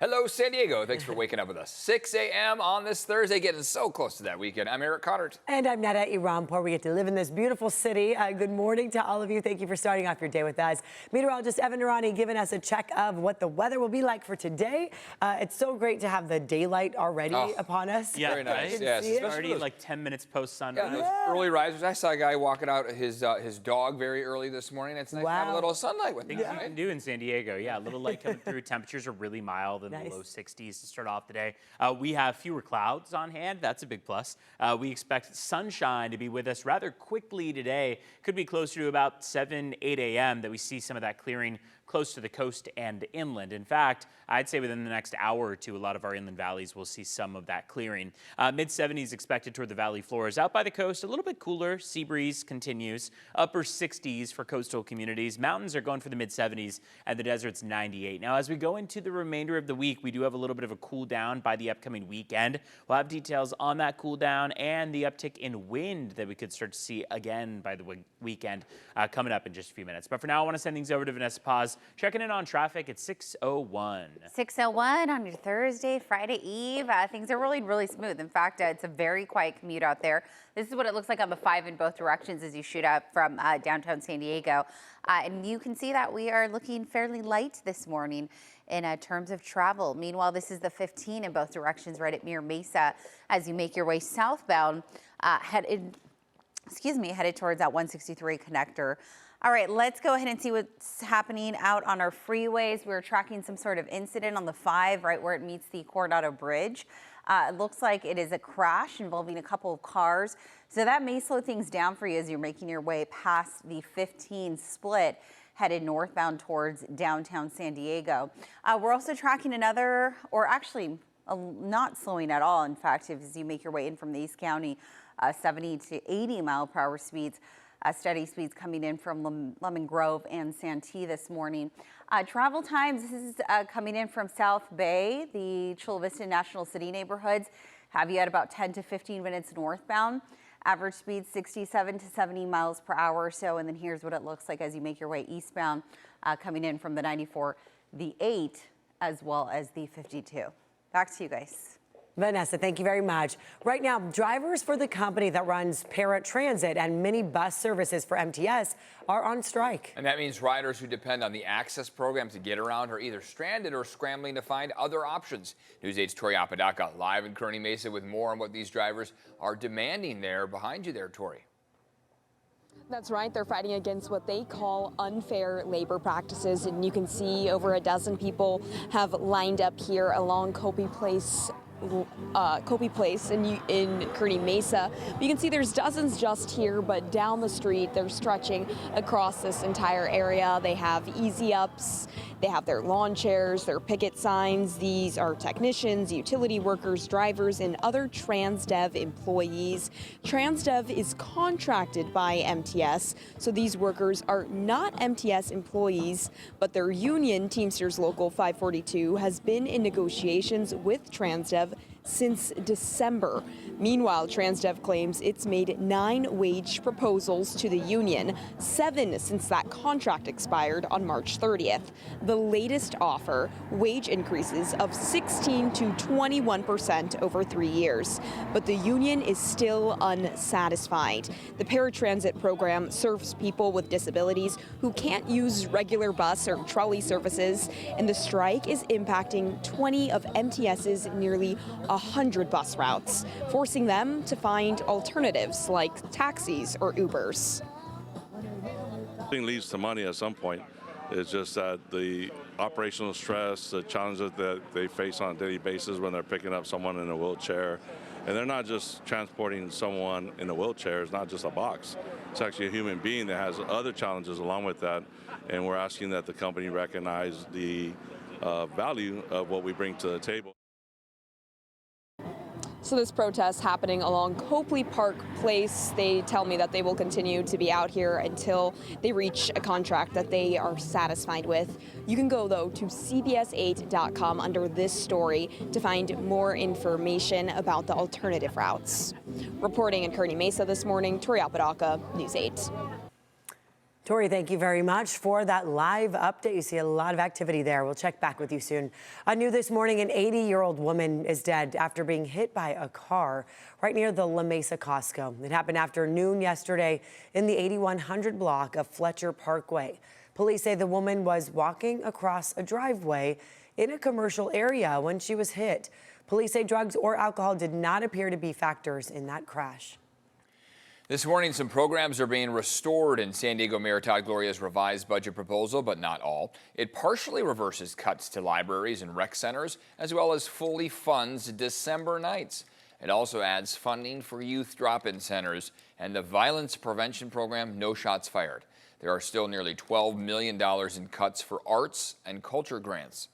Hello, San Diego. Thanks for waking up with us. 6 a.m. on this Thursday, getting so close to that weekend. I'm Eric Connard. And I'm Nada Irampur. We get to live in this beautiful city. Good morning to all of you. Thank you for starting off your day with us. Meteorologist Evan Narani giving us a check of what the weather will be like for today. It's so great to have the daylight already upon us. Yeah, very nice. right? Yes, It's already like 10 minutes post sunrise. Those early risers. I saw a guy walking out his dog very early this morning. It's nice to have a little sunlight with Things you can do in San Diego. Yeah, a little light coming through. Temperatures are really mild in the low 60s to start off the day. We have fewer clouds on hand. That's a big plus. We expect sunshine to be with us rather quickly today. Could be closer to about 7, 8 a.m. that we see some of that clearing close to the coast and inland. In fact, I'd say within the next hour or two, a lot of our inland valleys will see some of that clearing. Mid-70s expected toward the valley floors. Out by the coast, a little bit cooler. Sea breeze continues. Upper 60s for coastal communities. Mountains are going for the mid-70s, and the desert's 98. Now, as we go into the remainder of the week, we do have a little bit of a cool down by the upcoming weekend. We'll have details on that cool down and the uptick in wind that we could start to see again by the weekend coming up in just a few minutes. But for now, I want to send things over to Vanessa Paz. Checking in on traffic at 6:01. 6:01 on your Thursday, Friday Eve. Things are rolling really smooth. In fact, it's a very quiet commute out there. This is what it looks like on the 5 in both directions as you shoot up from downtown San Diego. And you can see that we are looking fairly light this morning in terms of travel. Meanwhile, this is the 15 in both directions right at Mira Mesa as you make your way southbound, headed towards that 163 connector. All right, let's go ahead and see what's happening out on our freeways. We're tracking some sort of incident on the 5 right where it meets the Coronado Bridge. It looks like it is a crash involving a couple of cars. So that may slow things down for you as you're making your way past the 15 split headed northbound towards downtown San Diego. We're also tracking another, or actually not slowing at all. In fact, as you make your way in from the East County, 70 to 80 mile per hour speeds. Steady speeds coming in from Lemon Grove and Santee this morning. Travel times, this is coming in from South Bay, the Chula Vista National City neighborhoods, have you at about 10 to 15 minutes northbound. Average speed 67 to 70 miles per hour or so. And then here's what it looks like as you make your way eastbound, coming in from the 94, the 8, as well as the 52. Back to you guys. Vanessa, thank you very much. Right now, drivers for the company that runs paratransit and mini bus services for MTS are on strike. And that means riders who depend on the access program to get around are either stranded or scrambling to find other options. News 8's Tori Apodaca live in Kearny Mesa with more on what these drivers are demanding there. Behind you there, Tori. That's right. They're fighting against what they call unfair labor practices. And you can see over a dozen people have lined up here along Copey Place in Kearny Mesa. You can see there's dozens just here, but down the street they're stretching across this entire area. They have easy ups, they have their lawn chairs, their picket signs. These are technicians, utility workers, drivers, and other Transdev employees. Transdev is contracted by MTS, so these workers are not MTS employees, but their union, Teamsters Local 542, has been in negotiations with Transdev since December. Meanwhile, Transdev claims it's made 9 wage proposals to the union, 7 since that contract expired on March 30th. The latest offer, wage increases of 16 to 21% over 3 years. But the union is still unsatisfied. The paratransit program serves people with disabilities who can't use regular bus or trolley services, and the strike is impacting 20 of MTS's nearly 100 bus routes, forcing them to find alternatives like taxis or Ubers. Everything leads to money at some point. It's just that the operational stress, the challenges that they face on a daily basis when they're picking up someone in a wheelchair. And they're not just transporting someone in a wheelchair, it's not just a box. It's actually a human being that has other challenges along with that. And we're asking that the company recognize the value of what we bring to the table. So this protest happening along Copley Park Place. They tell me that they will continue to be out here until they reach a contract that they are satisfied with. You can go, though, to CBS8.com under this story to find more information about the alternative routes. Reporting in Kearny Mesa this morning, Tori Apodaca, News 8. Tori, thank you very much for that live update. You see a lot of activity there. We'll check back with you soon. New this morning, an 80-year-old woman is dead after being hit by a car right near the La Mesa Costco. It happened after noon yesterday in the 8100 block of Fletcher Parkway. Police say the woman was walking across a driveway in a commercial area when she was hit. Police say drugs or alcohol did not appear to be factors in that crash. This morning, some programs are being restored in San Diego Mayor Todd Gloria's revised budget proposal, but not all. It partially reverses cuts to libraries and rec centers, as well as fully funds December nights. It also adds funding for youth drop-in centers and the violence prevention program No Shots Fired. There are still nearly $12 million in cuts for arts and culture grants.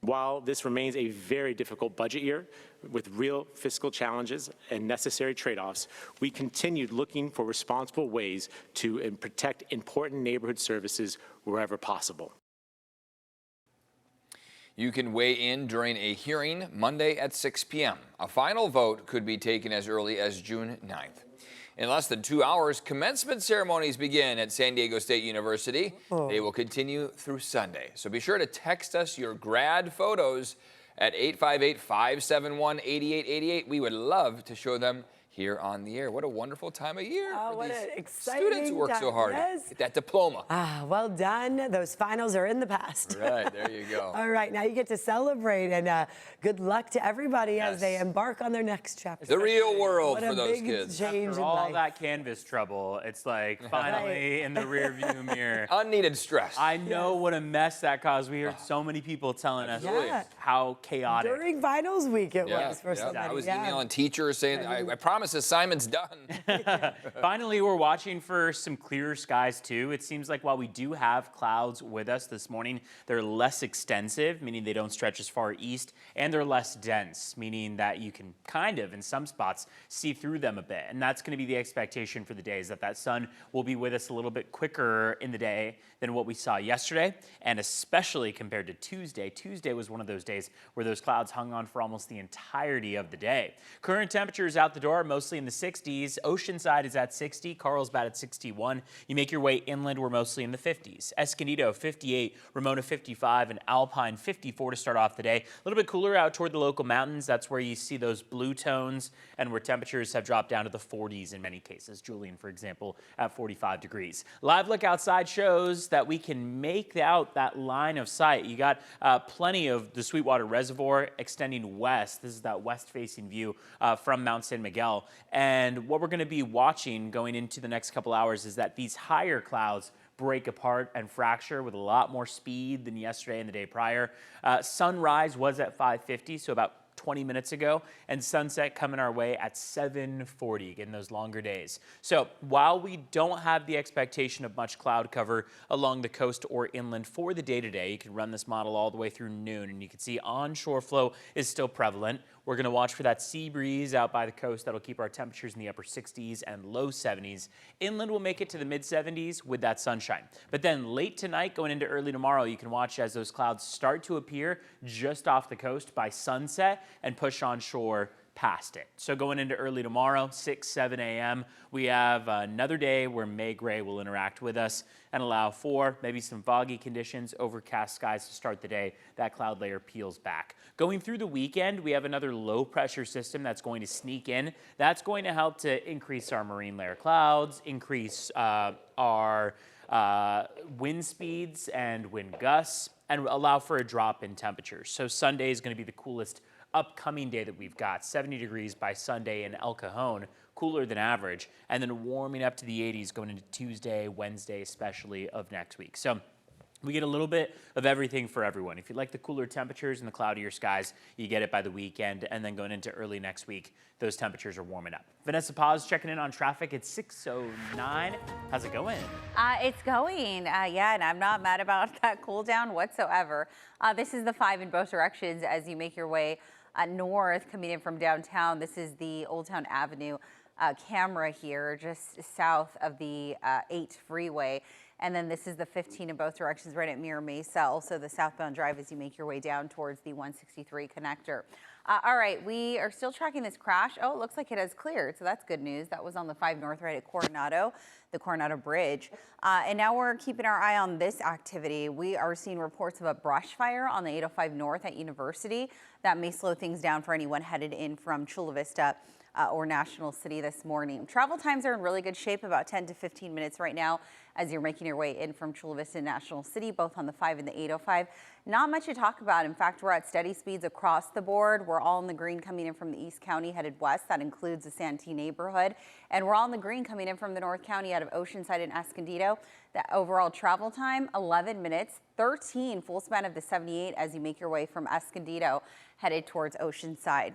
While this remains a very difficult budget year with real fiscal challenges and necessary trade-offs, we continued looking for responsible ways to protect important neighborhood services wherever possible. You can weigh in during a hearing Monday at 6 p.m. A final vote could be taken as early as June 9th. In less than 2 hours, commencement ceremonies begin at San Diego State University. They will continue through Sunday. So be sure to text us your grad photos at 858-571-8888. We would love to show them here on the air. What a wonderful time of year for what these an exciting students who work so time. hard. Yes. Get that diploma. Well done. Those finals are in the past. Right, there you go. All right, now you get to celebrate, and good luck to everybody as they Yes. embark on their next chapter. The real world What for a those big kids. change After in all life. that Canvas trouble, it's like finally in the rearview mirror. Unneeded stress. I know what a mess that caused. We heard so many people telling us Yeah. how chaotic. During finals week it Yeah, was for yeah. somebody. I was yeah. emailing teachers saying, I promise this assignment's done. Finally, we're watching for some clearer skies too. It seems like while we do have clouds with us this morning, they're less extensive, meaning they don't stretch as far east, and they're less dense, meaning that you can kind of, in some spots, see through them a bit. And that's going to be the expectation for the day, is that that sun will be with us a little bit quicker in the day than what we saw yesterday, and especially compared to Tuesday. Tuesday was one of those days where those clouds hung on for almost the entirety of the day. Current temperatures out the door, mostly in the 60s. Oceanside is at 60, Carlsbad at 61. You make your way inland, we're mostly in the 50s. Escondido 58, Ramona 55, and Alpine 54 to start off the day. A little bit cooler out toward the local mountains. That's where you see those blue tones and where temperatures have dropped down to the 40s in many cases. Julian, for example, at 45 degrees. Live look outside shows that we can make out that line of sight. You got plenty of the Sweetwater Reservoir extending west. This is that west-facing view from Mount San Miguel. And what we're going to be watching going into the next couple hours is that these higher clouds break apart and fracture with a lot more speed than yesterday and the day prior. Sunrise was at 5:50, so about 20 minutes ago, and sunset coming our way at 7:40, getting those longer days. So while we don't have the expectation of much cloud cover along the coast or inland for the day today, you can run this model all the way through noon, and you can see onshore flow is still prevalent. We're going to watch for that sea breeze out by the coast that'll keep our temperatures in the upper 60s and low 70s. Inland will make it to the mid 70s with that sunshine. But then late tonight, going into early tomorrow, you can watch as those clouds start to appear just off the coast by sunset and push onshore past it. So going into early tomorrow, 6, 7 a.m., we have another day where May Gray will interact with us and allow for maybe some foggy conditions, overcast skies to start the day. That cloud layer peels back. Going through the weekend, we have another low pressure system that's going to sneak in. That's going to help to increase our marine layer clouds, increase our wind speeds and wind gusts, and allow for a drop in temperatures. So Sunday is going to be the coolest upcoming day that we've got. 70 degrees by Sunday in El Cajon, cooler than average, and then warming up to the 80s going into Tuesday, Wednesday, especially of next week. So we get a little bit of everything for everyone. If you like the cooler temperatures and the cloudier skies, you get it by the weekend, and then going into early next week, those temperatures are warming up. Vanessa Paz checking in on traffic at 6:09. How's it going? It's going, yeah, and I'm not mad about that cool down whatsoever. This is the 5 in both directions as you make your way north coming in from downtown. This is the Old Town Avenue camera here, just south of the 8 freeway. And then this is the 15 in both directions right at Mira Mesa, also the southbound drive as you make your way down towards the 163 connector. All right, we are still tracking this crash. Oh, it looks like it has cleared, so that's good news. That was on the 5 North right at Coronado, the Coronado Bridge. And now we're keeping our eye on this activity. We are seeing reports of a brush fire on the 805 North at University. That may slow things down for anyone headed in from Chula Vista or National City this morning. Travel times are in really good shape, about 10 to 15 minutes right now as you're making your way in from Chula Vista and National City, both on the 5 and the 805. Not much to talk about. In fact, we're at steady speeds across the board. We're all in the green coming in from the East County headed west. That includes the Santee neighborhood. And we're all in the green coming in from the North County out of Oceanside and Escondido. That overall travel time, 11 minutes, 13 full span of the 78 as you make your way from Escondido headed towards Oceanside.